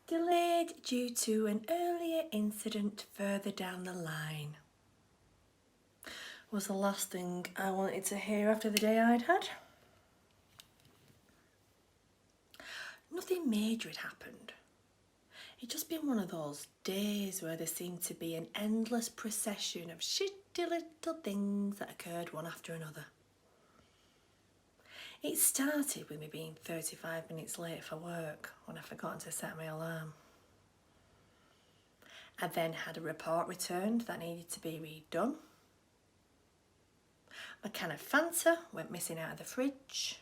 Delayed due to an earlier incident further down the line. Was the last thing I wanted to hear after the day I'd had. Nothing major had happened. It'd just been one of those days where there seemed to be an endless procession of shitty little things that occurred one after another. It started with me being 35 minutes late for work when I forgot to set my alarm. I then had a report returned that needed to be redone. My can of Fanta went missing out of the fridge.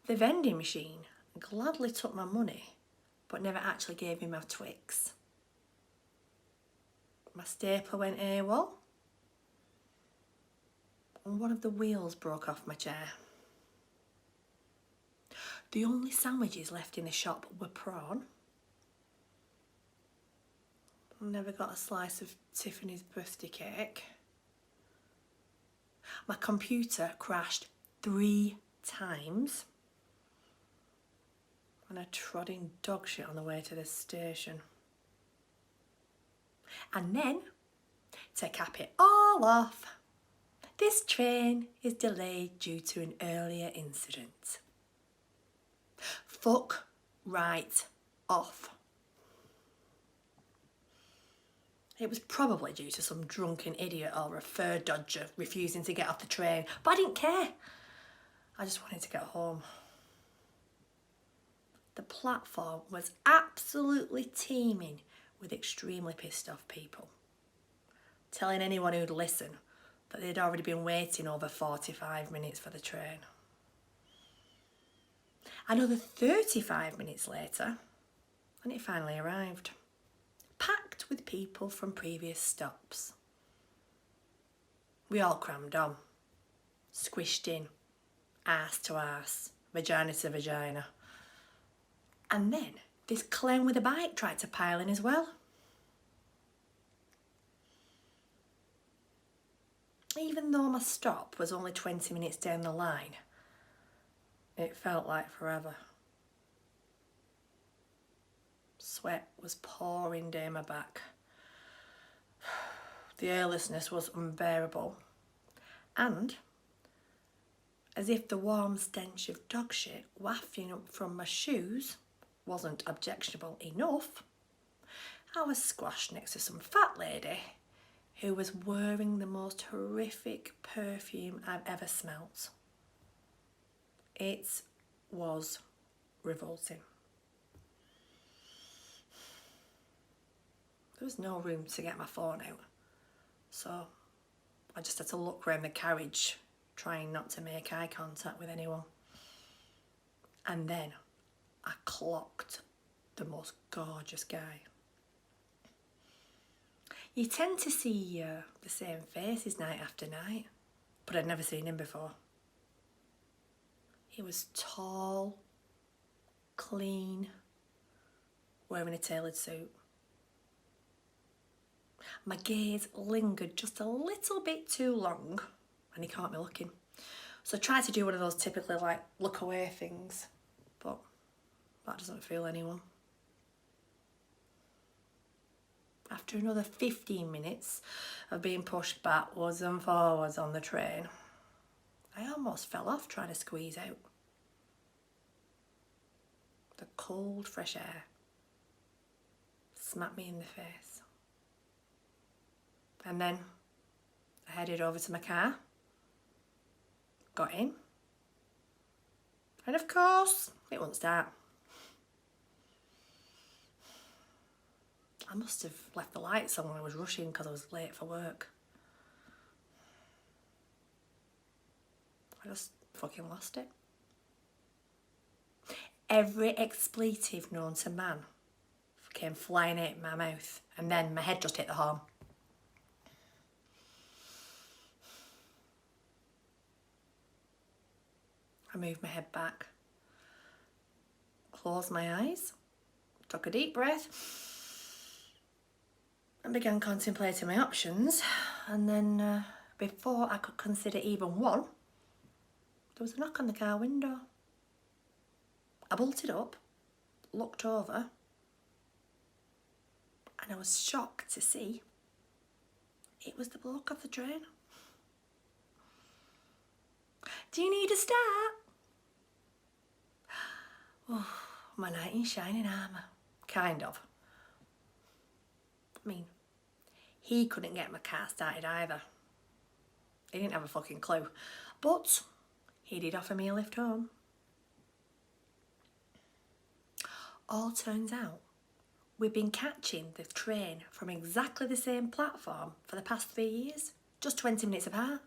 The vending machine gladly took my money but never actually gave me my Twix. My stapler went AWOL. And one of the wheels broke off my chair. The only sandwiches left in the shop were prawn. I never got a slice of Tiffany's birthday cake. My computer crashed 3 times. And I trod in dog shit on the way to the station. And then, to cap it all off, this train is delayed due to an earlier incident. Fuck right off. It was probably due to some drunken idiot or a fur dodger refusing to get off the train, but I didn't care. I just wanted to get home. The platform was absolutely teeming with extremely pissed off people, telling anyone who'd listen that they'd already been waiting over 45 minutes for the train. Another 35 minutes later, and it finally arrived, packed with people from previous stops. We all crammed on, squished in, arse to arse, vagina to vagina. And then this clown with a bike tried to pile in as well. Even though my stop was only 20 minutes down the line, it felt like forever. Sweat was pouring down my back. The airlessness was unbearable. And, as if the warm stench of dog shit wafting up from my shoes wasn't objectionable enough, I was squashed next to some fat lady who was wearing the most horrific perfume I've ever smelt. It was revolting. There was no room to get my phone out, so I just had to look around the carriage, trying not to make eye contact with anyone. And then I clocked the most gorgeous guy. You tend to see the same faces night after night, but I'd never seen him before. He was tall, clean, wearing a tailored suit. My gaze lingered just a little bit too long and he caught me looking. So I tried to do one of those typically like look away things, but that doesn't fool anyone. After another 15 minutes of being pushed backwards and forwards on the train, I almost fell off trying to squeeze out. The cold, fresh air smacked me in the face. And then I headed over to my car, got in, and of course, it wouldn't start. I must have left the lights on when I was rushing because I was late for work. I just fucking lost it. Every expletive known to man came flying out my mouth, and then my head just hit the horn. I moved my head back, closed my eyes, took a deep breath, and began contemplating my options. And then before I could consider even one, there was a knock on the car window. I bolted up, looked over and I was shocked to see it was the bloke off the train. Do you need a start? Oh, my knight in shining armour. Kind of. I mean, he couldn't get my car started either. He didn't have a fucking clue. But he did offer me a lift home. All turns out we've been catching the train from exactly the same platform for the past 3 years, just 20 minutes apart.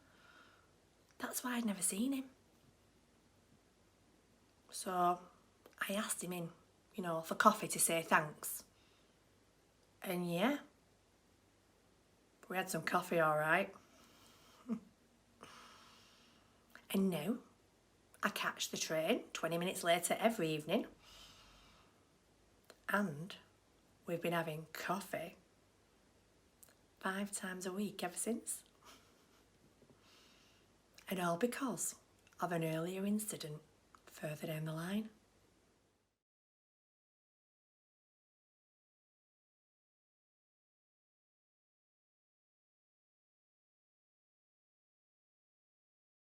That's why I'd never seen him. So I asked him in, for coffee to say thanks. And yeah, we had some coffee, all right. And now I catch the train 20 minutes later every evening. And we've been having coffee 5 times a week ever since. And all because of an earlier incident further down the line.